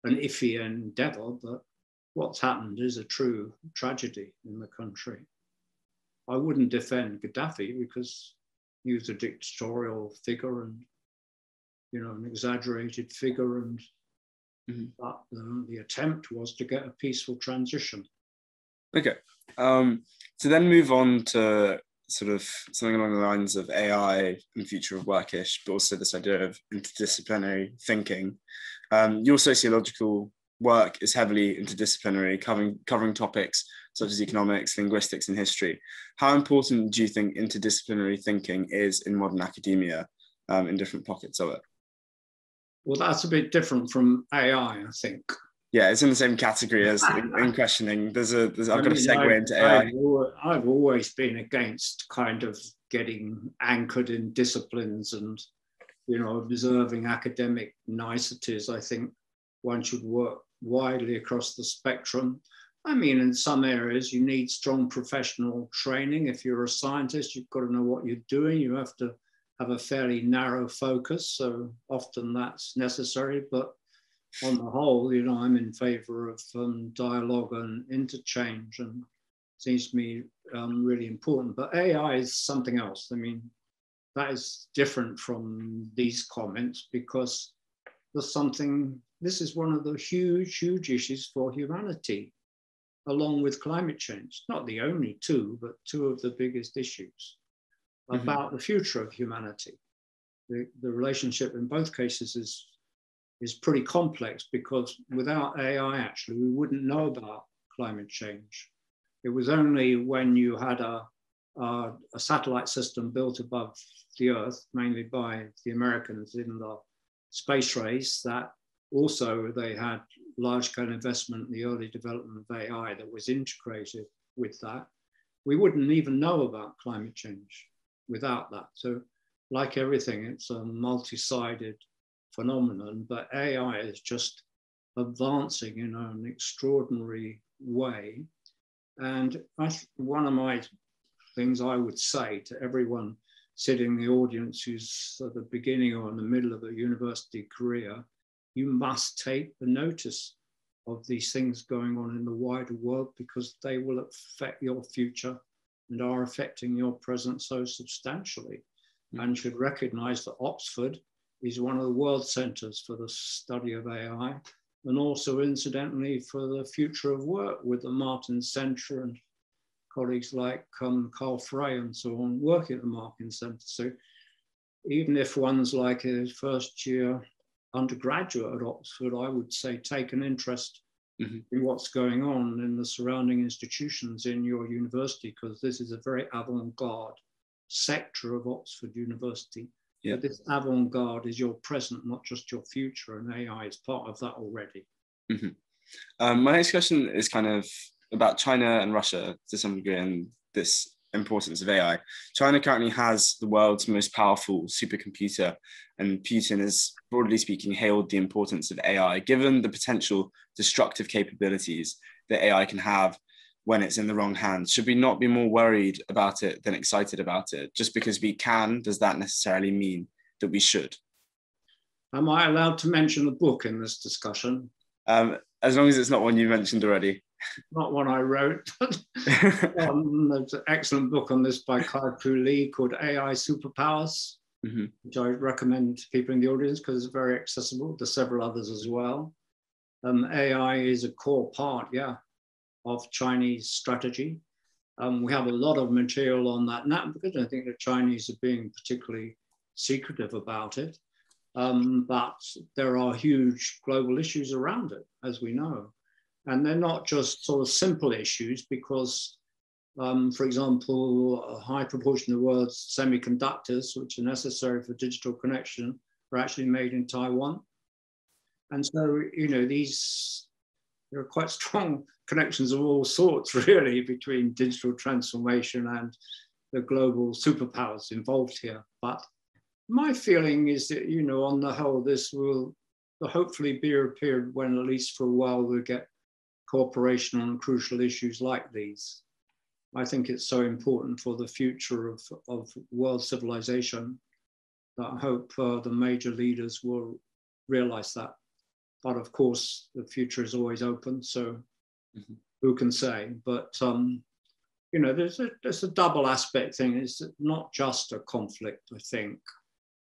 Speaker 2: an iffy endeavor, but what's happened is a true tragedy in the country. I wouldn't defend Gaddafi because he was a dictatorial figure and, you know, an exaggerated figure, and but the attempt was to get a peaceful transition.
Speaker 1: Okay, to then move on to sort of something along the lines of AI and future of workish, but also this idea of interdisciplinary thinking. Your sociological work is heavily interdisciplinary, covering topics such as economics, linguistics, and history. How important do you think interdisciplinary thinking is in modern academia, in different pockets of it?
Speaker 2: Well, that's a bit different from AI, I think.
Speaker 1: Yeah, it's in the same category as in questioning. I've got a segue into AI.
Speaker 2: I've always been against kind of getting anchored in disciplines and, you know, observing academic niceties. I think one should work widely across the spectrum. I mean, in some areas, you need strong professional training. If you're a scientist, you've got to know what you're doing. You have to have a fairly narrow focus. So often that's necessary. But on the whole, you know, I'm in favor of dialogue and interchange, and seems to me really important. But AI is something else. I mean, that is different from these comments because this is one of the huge issues for humanity, along with climate change. Not the only two, but two of the biggest issues about the future of humanity. The relationship in both cases is pretty complex because without AI, actually, we wouldn't know about climate change. It was only when you had a satellite system built above the Earth, mainly by the Americans in the space race, that also they had large-scale investment in the early development of AI that was integrated with that. We wouldn't even know about climate change without that. So like everything, it's a multi-sided phenomenon, but AI is just advancing in an extraordinary way. And one of my things I would say to everyone sitting in the audience who's at the beginning or in the middle of a university career, you must take the notice of these things going on in the wider world because they will affect your future and are affecting your present so substantially. And should recognize that Oxford is one of the world centers for the study of AI, and also incidentally for the future of work with the Martin Centre and colleagues like Carl Frey and so on working at the Martin Centre. So even if one's like a first year undergraduate at Oxford, I would say take an interest in what's going on in the surrounding institutions in your university, because this is a very avant-garde sector of Oxford University. But this avant-garde is your present, not just your future, and AI is part of that already.
Speaker 1: My next question is kind of about China and Russia to some degree and this importance of AI. China currently has the world's most powerful supercomputer, and Putin has, broadly speaking, hailed the importance of AI, given the potential destructive capabilities that AI can have when it's in the wrong hands. Should we not be more worried about it than excited about it? Just because we can, does that necessarily mean that we should?
Speaker 2: Am I allowed to mention a book in this discussion?
Speaker 1: As long as it's not one you mentioned already.
Speaker 2: Not one I wrote. There's an excellent book on this by Kai-Fu Lee called AI Superpowers, which I recommend to people in the audience because it's very accessible. There's several others as well. AI is a core part, of Chinese strategy. We have a lot of material on that now because I think the Chinese are being particularly secretive about it. But there are huge global issues around it, as we know. And they're not just sort of simple issues because, for example, a high proportion of the world's semiconductors, which are necessary for digital connection, are actually made in Taiwan. And so, you know, there are quite strong connections of all sorts, really, between digital transformation and the global superpowers involved here. But my feeling is that, you know, on the whole, this will hopefully be a period when, at least for a while, we'll get cooperation on crucial issues like these. I think it's so important for the future of world civilization that I hope the major leaders will realize that. But of course, the future is always open, so who can say? But you know, there's a double aspect thing. It's not just a conflict, I think.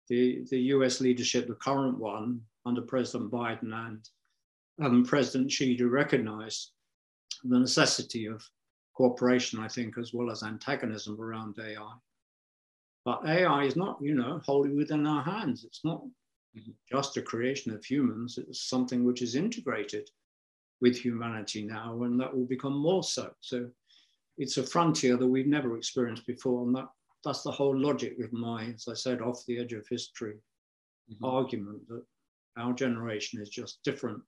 Speaker 2: The US leadership, the current one, under President Biden and President Xi, to recognize the necessity of cooperation, I think, as well as antagonism around AI. But AI is not, you know, wholly within our hands. It's not just a creation of humans. It's something which is integrated with humanity now, and that will become more so. So it's a frontier that we've never experienced before, and that's the whole logic of my, as I said, off the edge of history argument, that our generation is just different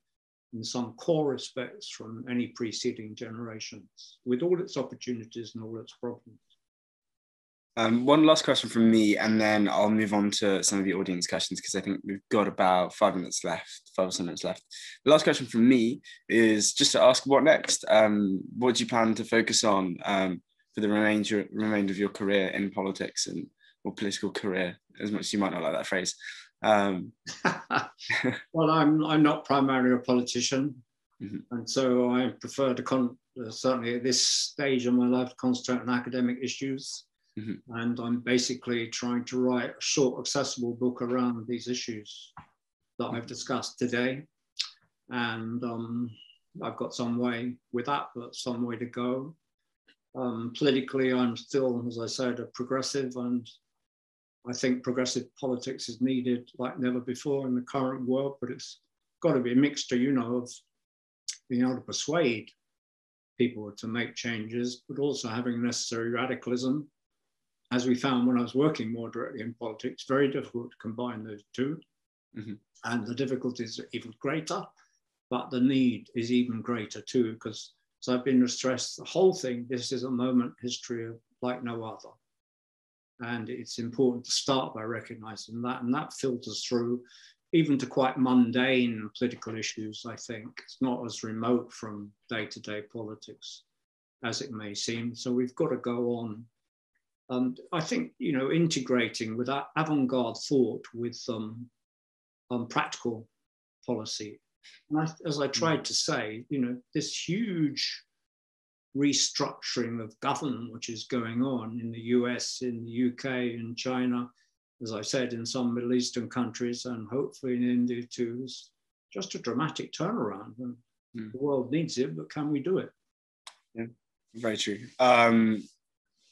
Speaker 2: in some core respects from any preceding generations, with all its opportunities and all its problems.
Speaker 1: One last question from me, and then I'll move on to some of the audience questions, because I think we've got about 5 minutes left, 5 or so minutes left. The last question from me is just to ask, what next? What do you plan to focus on for the remainder of your career in politics or political career, as much as you might not like that phrase?
Speaker 2: Well, I'm not primarily a politician, and so I prefer to certainly at this stage of my life to concentrate on academic issues. And I'm basically trying to write a short, accessible book around these issues that I've discussed today. And I've got some way with that, but some way to go. Politically, I'm still, as I said, a progressive, and I think progressive politics is needed like never before in the current world, but it's got to be a mixture, you know, of being able to persuade people to make changes, but also having necessary radicalism. As we found when I was working more directly in politics, very difficult to combine those two. And the difficulties are even greater, but the need is even greater too, because as I've been stressed, the whole thing, this is a moment history of like no other. And it's important to start by recognizing that, and that filters through even to quite mundane political issues, I think. It's not as remote from day-to-day politics as it may seem. So we've got to go on. I think, you know, integrating with that avant-garde thought with practical policy. And as I tried to say, you know, this huge restructuring of government which is going on in the US, in the UK, in China, as I said, in some Middle Eastern countries, and hopefully in India too, is just a dramatic turnaround. And the world needs it, but can we do it?
Speaker 1: Yeah, very true.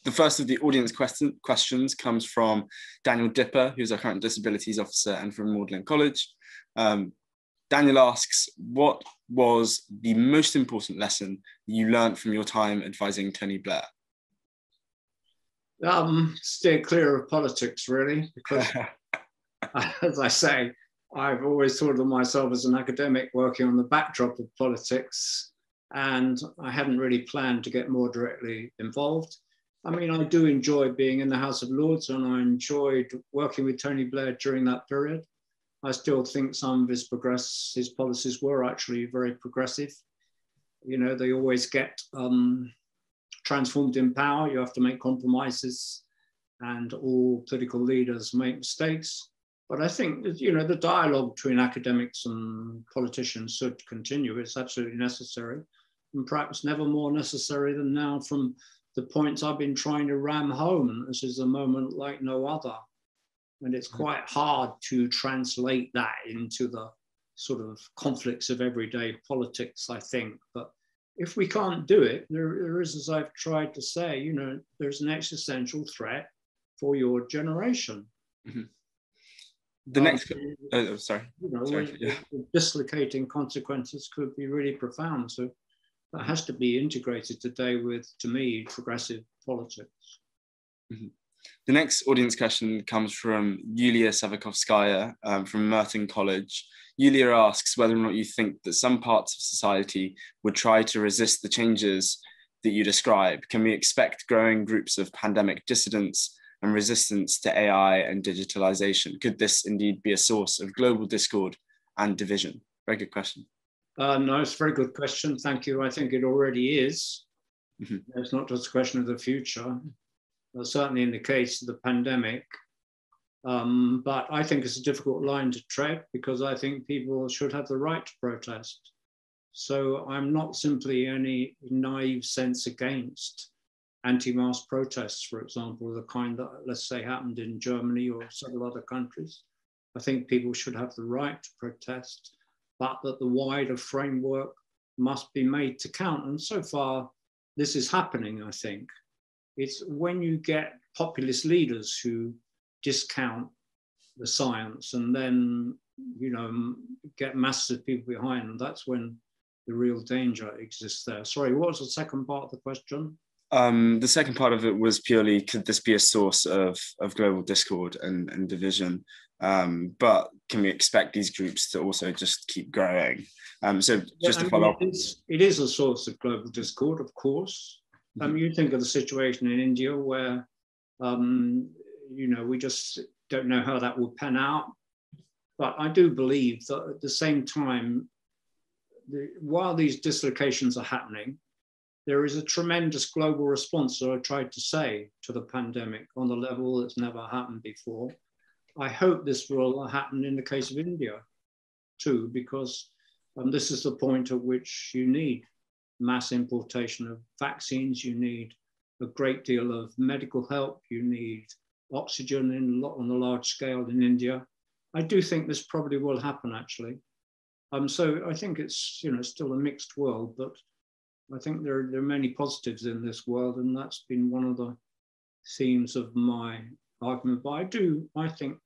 Speaker 1: The first of the audience questions comes from Daniel Dipper, who's our current disabilities officer and from Magdalen College. Daniel asks, what was the most important lesson you learned from your time advising Tony Blair?
Speaker 2: Steer clear of politics, really, because as I say, I've always thought of myself as an academic working on the backdrop of politics, and I hadn't really planned to get more directly involved. I mean, I do enjoy being in the House of Lords, and I enjoyed working with Tony Blair during that period. I still think some of his policies were actually very progressive. You know, they always get transformed in power. You have to make compromises, and all political leaders make mistakes. But I think, you know, the dialogue between academics and politicians should continue. It's absolutely necessary, and perhaps never more necessary than now from the points I've been trying to ram home. This is a moment like no other. And it's quite hard to translate that into the sort of conflicts of everyday politics, I think. But if we can't do it, there is, as I've tried to say, you know, there's an existential threat for your generation.
Speaker 1: Mm-hmm. The next, sorry.
Speaker 2: You know,
Speaker 1: sorry. Yeah.
Speaker 2: The dislocating consequences could be really profound. So that has to be integrated today with, to me, progressive politics.
Speaker 1: Mm-hmm. The next audience question comes from Yulia Savikovskaya from Merton College. Yulia asks whether or not you think that some parts of society would try to resist the changes that you describe. Can we expect growing groups of pandemic dissidents and resistance to AI and digitalization? Could this indeed be a source of global discord and division? Very good question.
Speaker 2: No, it's a very good question. Thank you. I think it already is.
Speaker 1: Mm-hmm.
Speaker 2: It's not just a question of the future. Certainly in the case of the pandemic. But I think it's a difficult line to tread because I think people should have the right to protest. So I'm not simply any naive sense against anti-mask protests, for example, the kind that, let's say, happened in Germany or several other countries. I think people should have the right to protest, but that the wider framework must be made to count. And so far, this is happening, I think. It's when you get populist leaders who discount the science and then, you know, get masses of people behind them, that's when the real danger exists there. Sorry, what was the second part of the question?
Speaker 1: The second part of it was purely, could this be a source of global discord and division? But can we expect these groups to also just keep growing? So just to follow up.
Speaker 2: It is a source of global discord, of course. You think of the situation in India where, you know, we just don't know how that will pan out. But I do believe that at the same time, while these dislocations are happening, there is a tremendous global response, as I tried to say, to the pandemic on the level that's never happened before. I hope this will happen in the case of India too, because this is the point at which you need mass importation of vaccines, you need a great deal of medical help, you need oxygen on a large scale in India. I do think this probably will happen actually. So I think it's, you know, still a mixed world, but I think there are many positives in this world, and that's been one of the themes of my argument. But I think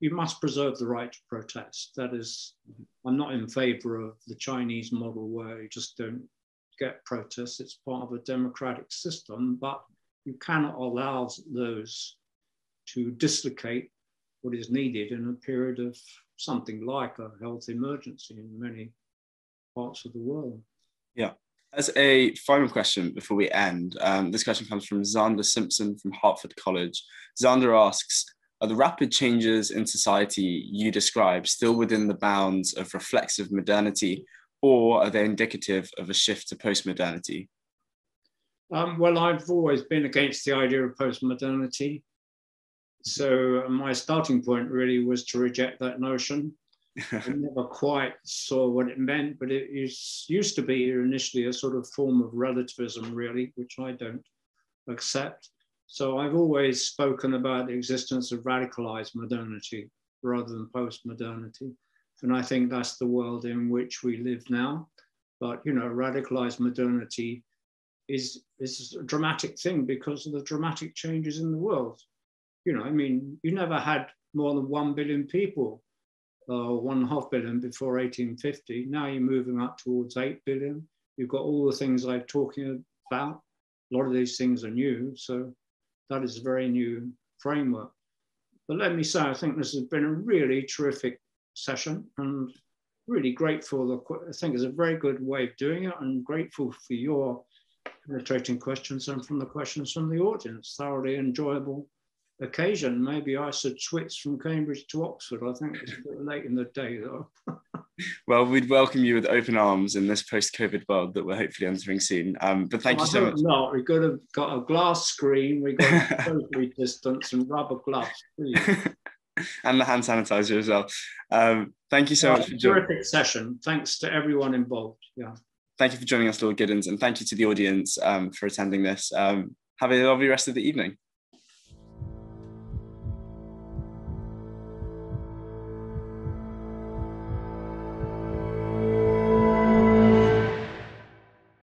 Speaker 2: you must preserve the right to protest. That is, I'm not in favor of the Chinese model where you just don't get protests. It's part of a democratic system, but you cannot allow those to dislocate what is needed in a period of something like a health emergency in many parts of the world.
Speaker 1: Yeah. As a final question before we end, this question comes from Xander Simpson from Hartford College. Xander asks, are the rapid changes in society you describe still within the bounds of reflexive modernity, or are they indicative of a shift to post-modernity?
Speaker 2: Well, I've always been against the idea of post-modernity. So my starting point really was to reject that notion. I never quite saw what it meant, but it used to be initially a sort of form of relativism, really, which I don't accept. So I've always spoken about the existence of radicalized modernity rather than post-modernity. And I think that's the world in which we live now. But, you know, radicalized modernity is a dramatic thing because of the dramatic changes in the world. You know, I mean, you never had more than 1 billion people, 1.5 billion before 1850. Now you're moving up towards 8 billion. You've got all the things I'm talking about. A lot of these things are new. So that is a very new framework. But let me say, I think this has been a really terrific session and really grateful. I think it's a very good way of doing it, and grateful for your penetrating questions and from the questions from the audience. Thoroughly enjoyable occasion. Maybe I should switch from Cambridge to Oxford. I think it's a bit late in the day though.
Speaker 1: Well, we'd welcome you with open arms in this post-COVID world that we're hopefully entering soon. But thank you so much.
Speaker 2: No, we could have got a glass screen, we got socially distance and rubber gloves, please.
Speaker 1: And the hand sanitizer as well. Thank you so much for joining.
Speaker 2: Terrific session. Thanks to everyone involved. Yeah.
Speaker 1: Thank you for joining us, Lord Giddens, and thank you to the audience for attending this. Have a lovely rest of the evening.